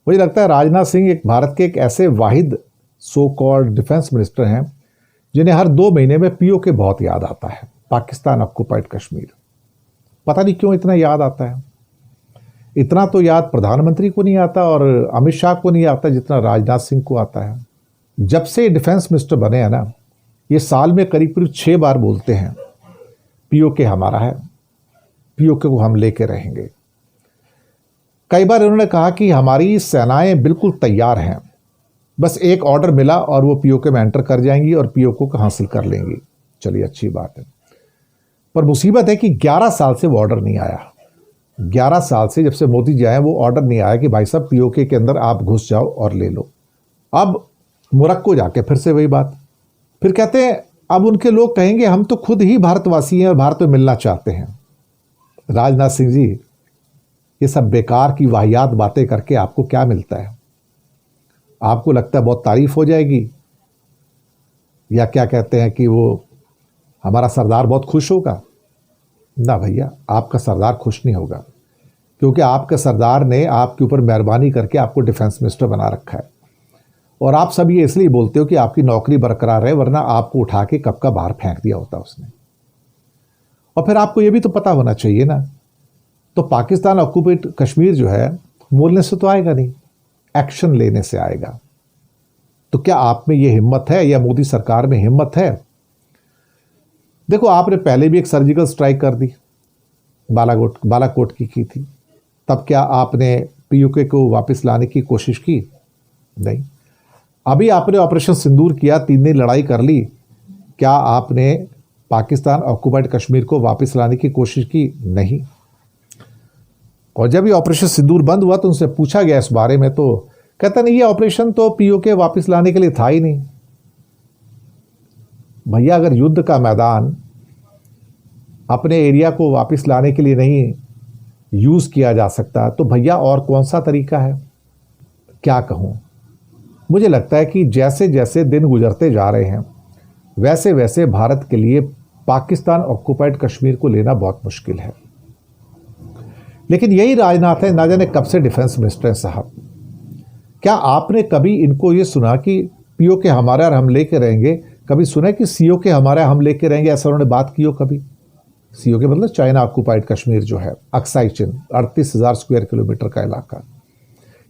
मुझे लगता है राजनाथ सिंह एक भारत के एक ऐसे वाहिद सो कॉल्ड डिफेंस मिनिस्टर हैं जिन्हें हर 2 महीने में पीओके बहुत याद आता है, पाकिस्तान ऑक्युपाइड कश्मीर। पता नहीं क्यों इतना याद आता है। इतना तो याद प्रधानमंत्री को नहीं आता और अमित शाह को नहीं आता जितना राजनाथ सिंह को आता है। जब से डिफेंस मिनिस्टर बने हैं ना, ये साल में करीब करीब 6 बार बोलते हैं पीओके हमारा है, पीओके को हम लेके रहेंगे। कई बार उन्होंने कहा कि हमारी सेनाएं बिल्कुल तैयार हैं, बस एक ऑर्डर मिला और वो पीओके में एंटर कर जाएंगी और पीओके को हासिल कर लेंगी। चलिए अच्छी बात है, पर मुसीबत है कि 11 साल से वो ऑर्डर नहीं आया। 11 साल से जब से मोदी जी आए वो ऑर्डर नहीं आया कि भाई साहब पीओके के अंदर आप घुस जाओ और ले लो। अब मोरक्को जाके फिर से वही बात, फिर कहते हैं अब उनके लोग कहेंगे हम तो खुद ही भारतवासी हैं और भारत में मिलना चाहते हैं। राजनाथ सिंह जी, ये सब बेकार की वाहियात बातें करके आपको क्या मिलता है? आपको लगता है बहुत तारीफ हो जाएगी, या क्या कहते हैं कि वो हमारा सरदार बहुत खुश होगा? ना भैया, आपका सरदार खुश नहीं होगा, क्योंकि आपके सरदार ने आपके ऊपर मेहरबानी करके आपको डिफेंस मिनिस्टर बना रखा है। और आप सब ये इसलिए बोलते हो कि आपकी नौकरी बरकरार है, वरना आपको उठा के कब का बाहर फेंक दिया होता उसने। और फिर आपको ये भी तो पता होना चाहिए ना, तो पाकिस्तान ऑक्युपाइड कश्मीर जो है बोलने से तो आएगा नहीं, एक्शन लेने से आएगा। तो क्या आप में ये हिम्मत है, या मोदी सरकार में हिम्मत है? देखो, आपने पहले भी एक सर्जिकल स्ट्राइक कर दी, बालाकोट की थी। तब क्या आपने पीओके को वापस लाने की कोशिश की? नहीं। अभी आपने ऑपरेशन सिंदूर किया, 3 दिन लड़ाई कर ली, क्या आपने पाकिस्तान ऑक्युपाइड कश्मीर को वापस लाने की कोशिश की? नहीं। और जब ये ऑपरेशन सिंदूर बंद हुआ तो उनसे पूछा गया इस बारे में, तो कहता नहीं, ये ऑपरेशन तो पीओके वापस लाने के लिए था ही नहीं। भैया, अगर युद्ध का मैदान अपने एरिया को वापस लाने के लिए नहीं यूज किया जा सकता, तो भैया और कौन सा तरीका है? क्या कहूं, मुझे लगता है कि जैसे जैसे दिन गुजरते जा रहे हैं वैसे वैसे भारत के लिए पाकिस्तान ऑक्युपाइड कश्मीर को लेना बहुत मुश्किल है। लेकिन यही राजनाथ है, ना जाने कब से डिफेंस मिनिस्टर हैं साहब। क्या आपने कभी इनको ये सुना कि पीओके हमारा और हम लेके रहेंगे? कभी सुना है कि सीओके हमारा हम लेके रहेंगे, ऐसा उन्होंने बात की हो कभी? सीओके मतलब चाइना ऑक्युपाइड कश्मीर जो है, अक्साई चिन, 38,000 स्क्वायर किलोमीटर का इलाका।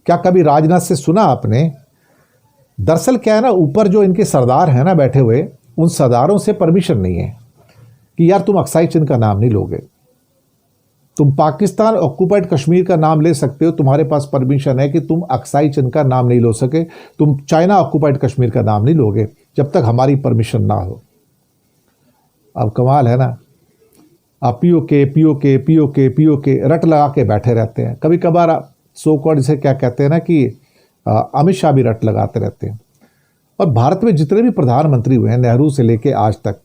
क्या कभी राजनाथ से सुना आपने? दरअसल क्या है ना, ऊपर जो इनके सरदार हैं ना बैठे हुए, उन सरदारों से परमिशन नहीं है कि यार तुम अक्साई चिन का नाम नहीं लोगे, तुम पाकिस्तान ऑक्युपाइड कश्मीर का नाम ले सकते हो, तुम्हारे पास परमिशन है कि तुम अक्साई चिन का नाम नहीं लो सके, तुम चाइना ऑक्युपाइड कश्मीर का नाम नहीं लोगे जब तक हमारी परमिशन ना हो। अब कमाल है ना, आप पीओके पीओके पीओके पीओके रट लगा के बैठे रहते हैं। कभी कभार सो कॉल्ड जिसे क्या कहते हैं ना कि अमित शाह भी रट लगाते रहते हैं। और भारत में जितने भी प्रधानमंत्री हुए हैं, नेहरू से लेके आज तक,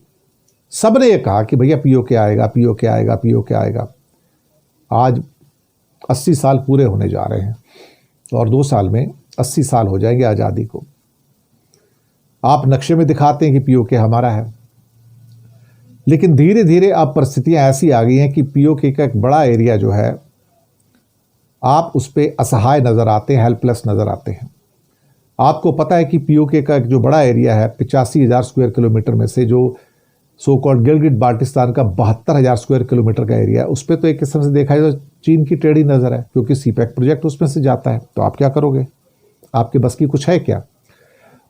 सब ने ये कहा कि भैया पीओके आएगा, पीओके आएगा, पीओके आएगा। आज 80 साल पूरे होने जा रहे हैं और 2 साल में 80 साल हो जाएंगे आज़ादी को। आप नक्शे में दिखाते हैं कि पीओके हमारा है, लेकिन धीरे धीरे अब परिस्थितियां ऐसी आ गई हैं कि पीओके का एक बड़ा एरिया जो है, आप उस पर असहाय नज़र आते हैं, हेल्पलेस नज़र आते हैं। आपको पता है कि पीओके का एक जो बड़ा एरिया है, 85,000 स्क्वायर किलोमीटर में से जो सो कॉल्ड गिलगिट बाल्टिस्तान का 72,000 स्क्वायर किलोमीटर का एरिया है, उस पर तो एक किस्म से देखा जाए तो चीन की टेढ़ी नज़र है, क्योंकि सीपैक प्रोजेक्ट उसमें से जाता है। तो आप क्या करोगे? आपके बस की कुछ है क्या?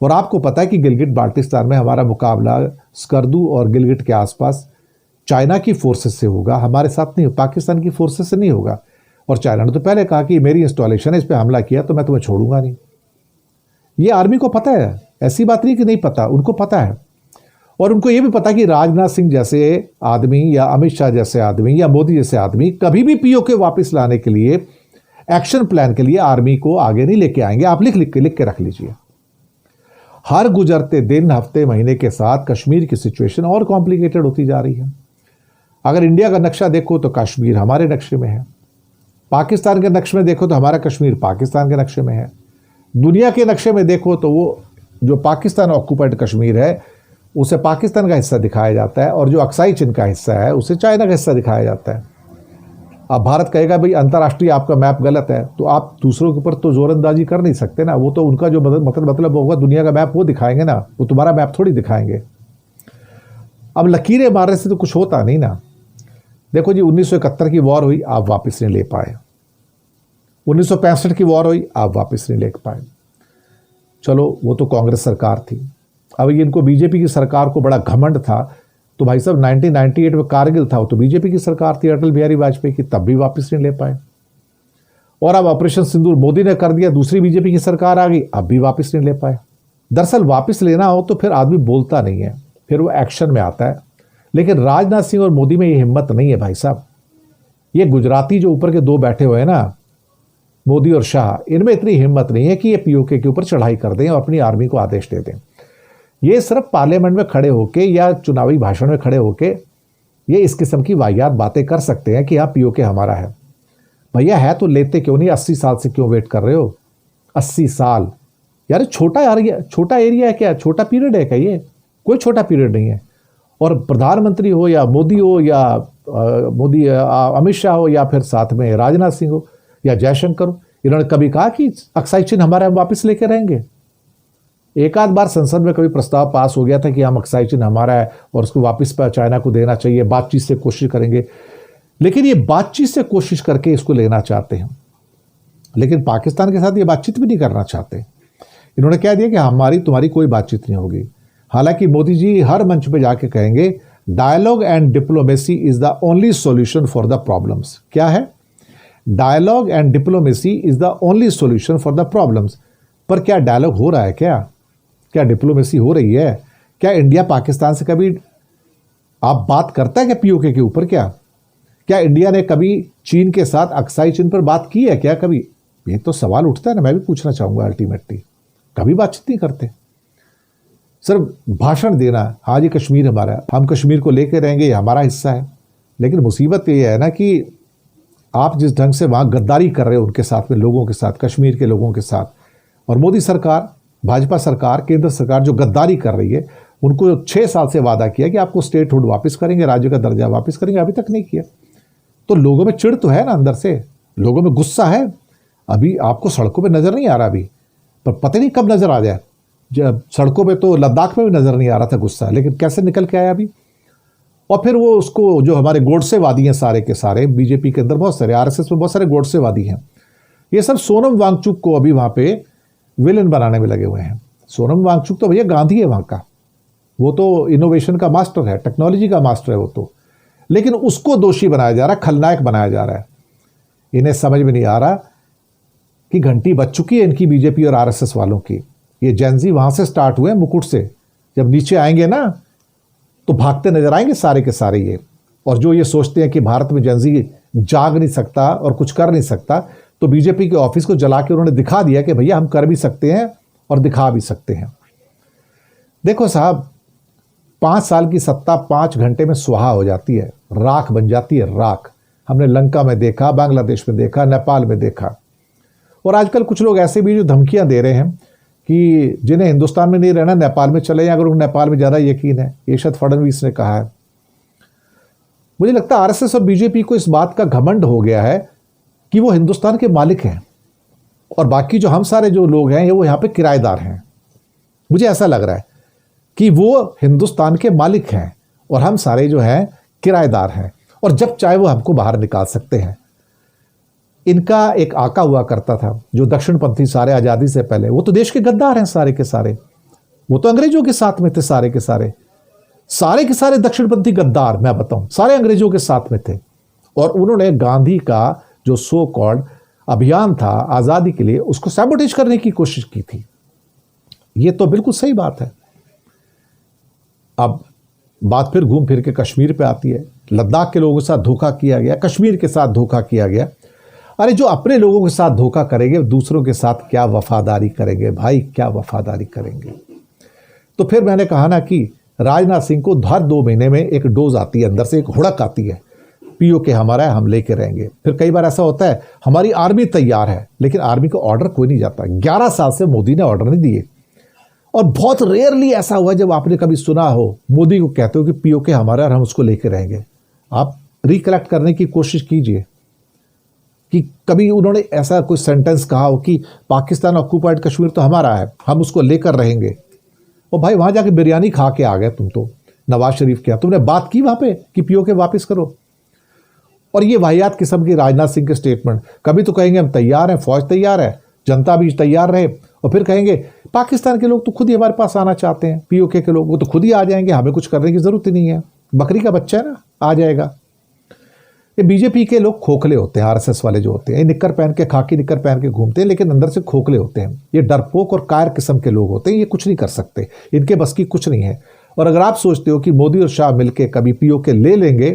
और आपको पता है कि गिलगिट बाल्टिस्तान में हमारा मुकाबला स्कर्दू और गिलगिट के आसपास चाइना की फोर्सेस से होगा, हमारे साथ नहीं, पाकिस्तान की फोर्सेस से नहीं होगा। और चाइना ने तो पहले कहा कि मेरी इंस्टॉलेशन है, इस पर हमला किया तो मैं तुम्हें छोड़ूंगा नहीं। ये आर्मी को पता है, ऐसी बात नहीं कि नहीं पता, उनको पता है। और उनको ये भी पता कि राजनाथ सिंह जैसे आदमी या अमित शाह जैसे आदमी या मोदी जैसे आदमी कभी भी पीओके वापस लाने के लिए एक्शन प्लान के लिए आर्मी को आगे नहीं लेके आएंगे। आप लिख के रख लीजिए। हर गुजरते दिन, हफ्ते, महीने के साथ कश्मीर की सिचुएशन और कॉम्प्लिकेटेड होती जा रही है। अगर इंडिया का नक्शा देखो तो कश्मीर हमारे नक्शे में है, पाकिस्तान के नक्शे में देखो तो हमारा कश्मीर पाकिस्तान के नक्शे में है, दुनिया के नक्शे में देखो तो वो जो पाकिस्तान ऑक्युपाइड कश्मीर है उसे पाकिस्तान का हिस्सा दिखाया जाता है, और जो अक्साई चिन का हिस्सा है उसे चाइना का हिस्सा दिखाया जाता है। अब भारत कहेगा भाई अंतर्राष्ट्रीय आपका मैप गलत है, तो आप दूसरों के ऊपर तो जोरंदाजी कर नहीं सकते ना। वो तो उनका जो मतलब होगा दुनिया का मैप वो दिखाएंगे ना, वो तुम्हारा मैप थोड़ी दिखाएंगे। अब लकीरें मारने से तो कुछ होता नहीं ना। देखो जी, 1971 की वॉर हुई, आप वापस नहीं ले पाए। 1965 की वॉर हुई, आप वापस नहीं ले पाए। चलो वो तो कांग्रेस सरकार थी। अब ये इनको बीजेपी की सरकार को बड़ा घमंड था, तो भाई साहब 1998 में कारगिल था, वो तो बीजेपी की सरकार थी अटल बिहारी वाजपेयी की, तब भी वापस नहीं ले पाए। और अब ऑपरेशन सिंदूर मोदी ने कर दिया, दूसरी बीजेपी की सरकार आ गई, अब भी वापस नहीं ले पाए। दरअसल वापस लेना हो तो फिर आदमी बोलता नहीं है, फिर वो एक्शन में आता है। लेकिन राजनाथ सिंह और मोदी में ये हिम्मत नहीं है भाई साहब। ये गुजराती जो ऊपर के दो बैठे हुए हैं ना, मोदी और शाह, इनमें इतनी हिम्मत नहीं है कि ये पीओके के ऊपर चढ़ाई कर दें और अपनी आर्मी को आदेश दे दें। ये सिर्फ पार्लियामेंट में खड़े होके या चुनावी भाषण में खड़े होके ये इस किस्म की वाहियात बातें कर सकते हैं कि हाँ पीओके हमारा है। भैया है तो लेते क्यों नहीं? 80 साल से क्यों वेट कर रहे हो? 80 साल यार, छोटा एरिया है क्या? छोटा पीरियड है क्या? ये कोई छोटा पीरियड नहीं है। और प्रधानमंत्री हो या मोदी हो या अमित शाह हो या फिर साथ में राजनाथ सिंह हो या जयशंकर हो, इन्होंने कभी कहा कि अक्साई चिन्ह हमारा हम वापस लेके रहेंगे? एक आध बार संसद में कभी प्रस्ताव पास हो गया था कि हम अक्साई चिन्ह हमारा है और उसको वापस पर चाइना को देना चाहिए, बातचीत से कोशिश करेंगे। लेकिन ये बातचीत से कोशिश करके इसको लेना चाहते हैं, लेकिन पाकिस्तान के साथ ये बातचीत भी नहीं करना चाहते। इन्होंने कह दिया कि हमारी तुम्हारी कोई बातचीत नहीं होगी। हालांकि मोदी जी हर मंच पे जाके कहेंगे dialogue and diplomacy is the only solution for the problems. क्या है? Dialogue and diplomacy is the only solution for the problems. पर क्या डायलॉग हो रहा है? क्या डिप्लोमेसी हो रही है? क्या इंडिया पाकिस्तान से कभी आप बात करता है क्या पीओके के ऊपर? क्या इंडिया ने कभी चीन के साथ अक्साई चिन्ह पर बात की है क्या कभी? ये तो सवाल उठता है ना, मैं भी पूछना चाहूंगा। अल्टीमेटली कभी बातचीत नहीं करते, सिर्फ भाषण देना, हाँ जी कश्मीर हमारा है, हम कश्मीर को लेके रहेंगे, ये हमारा हिस्सा है। लेकिन मुसीबत ये है ना कि आप जिस ढंग से वहाँ गद्दारी कर रहे हो उनके साथ में, लोगों के साथ, कश्मीर के लोगों के साथ, और मोदी सरकार, भाजपा सरकार, केंद्र सरकार जो गद्दारी कर रही है, उनको 6 साल से वादा किया कि आपको स्टेटहुड वापस करेंगे, राज्य का दर्जा वापस करेंगे, अभी तक नहीं किया। तो लोगों में चिढ़ तो है ना, अंदर से लोगों में गुस्सा है। अभी आपको सड़कों पे नजर नहीं आ रहा, अभी पर पता नहीं कब नजर आ जाए। जब सड़कों पे तो लद्दाख में भी नजर नहीं आ रहा था गुस्सा, लेकिन कैसे निकल के आया अभी। और फिर वो उसको जो हमारे गोडसेवादी हैं सारे के सारे, बीजेपी के अंदर बहुत सारे, आरएसएस में बहुत सारे गोडसेवादी हैं, ये सब सोनम वांगचुक को अभी वहां पे विलेन बनाने में लगे हुए हैं। सोनम वांगचुक तो भैया गांधी है वहां का, वो तो इनोवेशन का मास्टर है, टेक्नोलॉजी का मास्टर है वो तो, लेकिन उसको दोषी बनाया जा रहा है, खलनायक बनाया जा रहा है। इन्हें समझ में नहीं आ रहा कि घंटी बज चुकी है इनकी बीजेपी और आरएसएस वालों की। ये जेनजी वहां से स्टार्ट हुए मुकुट से, जब नीचे आएंगे ना तो भागते नजर आएंगे सारे के सारे ये। और जो ये सोचते हैं कि भारत में जेनजी जाग नहीं सकता और कुछ कर नहीं सकता, तो बीजेपी के ऑफिस को जला के उन्होंने दिखा दिया कि भैया हम कर भी सकते हैं और दिखा भी सकते हैं। देखो साहब, 5 साल की सत्ता 5 घंटे में सुहा हो जाती है, राख बन जाती है, राख। हमने लंका में देखा, बांग्लादेश में देखा, नेपाल में देखा। और आजकल कुछ लोग ऐसे भी जो धमकियां दे रहे हैं कि जिन्हें हिंदुस्तान में नहीं रहना नेपाल में चले जाएं, अगर उन्हें नेपाल में ज़्यादा यकीन है। ये शायद फडणवीस ने कहा है। मुझे लगता है आरएसएस और बीजेपी को इस बात का घमंड हो गया है कि वो हिंदुस्तान के मालिक हैं और बाकी जो हम सारे जो लोग हैं वो यहाँ पे किराएदार हैं। मुझे ऐसा लग रहा है कि वो हिंदुस्तान के मालिक हैं और हम सारे जो हैं किराएदार हैं, और जब चाहे वो हमको बाहर निकाल सकते हैं। इनका एक आका हुआ करता था जो दक्षिणपंथी सारे, आज़ादी से पहले, वो तो देश के गद्दार हैं सारे के सारे, वो तो अंग्रेजों के साथ में थे सारे के सारे दक्षिणपंथी गद्दार, मैं बताऊं, सारे अंग्रेजों के साथ में थे। और उन्होंने गांधी का जो सो कॉल्ड अभियान था आज़ादी के लिए, उसको सैबोटेज करने की कोशिश की थी। ये तो बिल्कुल सही बात है। अब बात फिर घूम फिर के कश्मीर पे आती है। लद्दाख के लोगों के साथ धोखा किया गया, कश्मीर के साथ धोखा किया गया। अरे जो अपने लोगों के साथ धोखा करेंगे, दूसरों के साथ क्या वफादारी करेंगे भाई, क्या वफादारी करेंगे। तो फिर मैंने कहा ना कि राजनाथ सिंह को हर 2 महीने में एक डोज आती है, अंदर से एक हुड़क आती है, पीओके हमारा है, हम लेके रहेंगे। फिर कई बार ऐसा होता है हमारी आर्मी तैयार है, लेकिन आर्मी को ऑर्डर कोई नहीं जाता। 11 साल से मोदी ने ऑर्डर नहीं दिए। और बहुत रेयरली ऐसा हुआ जब आपने कभी सुना हो मोदी को कहते हो कि पीओके हमारा है और हम उसको लेके रहेंगे। आप रिकलेक्ट करने की कोशिश कीजिए, कि कभी उन्होंने ऐसा कोई सेंटेंस कहा हो कि पाकिस्तान ऑक्यूपाइड कश्मीर तो हमारा है, हम उसको लेकर रहेंगे। और भाई वहां जाके बिरयानी खा के आ गए तुम तो, नवाज शरीफ क्या तुमने बात की वहां पे कि पीओके वापस करो? और ये वाहियात किस्म की राजनाथ सिंह के स्टेटमेंट, कभी तो कहेंगे हम तैयार हैं, फौज तैयार है, जनता भी तैयार रहे, और फिर कहेंगे पाकिस्तान के लोग तो खुद ही हमारे पास आना चाहते हैं, पीओके के लोग वो तो खुद ही आ जाएंगे, हमें कुछ करने की जरूरत ही नहीं है, बकरी का बच्चा है ना, आ जाएगा। ये बीजेपी के लोग खोखले होते हैं, आरएसएस वाले जो होते हैं, निक्कर पहन के, खाकी निक्कर पहन के घूमते हैं, लेकिन अंदर से खोखले होते हैं। ये डरपोक और कायर किस्म के लोग होते हैं, ये कुछ नहीं कर सकते, इनके बस की कुछ नहीं है। और अगर आप सोचते हो कि मोदी और शाह मिलकर कभी पीओके ले लेंगे,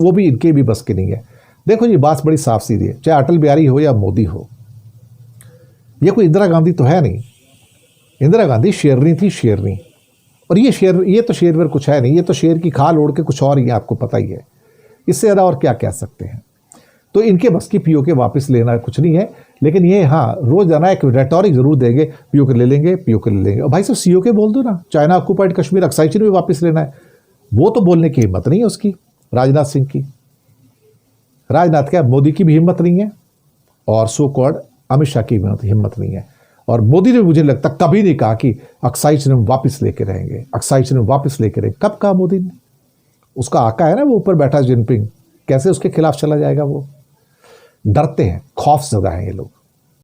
वो भी इनके भी बस की नहीं है। देखो ये बात बड़ी साफ सीधी है, चाहे अटल बिहारी हो या मोदी हो, ये कोई इंदिरा गांधी तो है नहीं। इंदिरा गांधी शेरनी थी, शेरनी। और ये तो शेरवर कुछ है नहीं, ये तो शेर की खाल ओढ़ के कुछ और ही है, आपको पता ही है। इससे ज़्यादा और क्या कह सकते हैं। तो इनके बस की पीओके वापस लेना कुछ नहीं है, लेकिन ये हाँ रोजाना एक रेटोरिक जरूर देंगे, पीओके ले लेंगे, पीओके ले लेंगे। और भाई साहब सीओके बोल दो ना, चाइना ऑक्यूपाइड कश्मीर अक्साई चीन में वापस लेना है, वो तो बोलने की हिम्मत नहीं है उसकी, राजनाथ सिंह की। राजनाथ क्या, मोदी की भी हिम्मत नहीं है, और सो कॉल्ड अमित शाह की हिम्मत नहीं है। और मोदी ने मुझे लगता कभी नहीं कहा कि अक्साई चीन वापस लेके रहेंगे, अक्साई चीन वापस लेके रहेंगे। कब कहा मोदी ने? उसका आका है ना वो ऊपर बैठा जिनपिंग, कैसे उसके खिलाफ चला जाएगा वो? डरते हैं, खौफ ज़दा हैं ये लोग।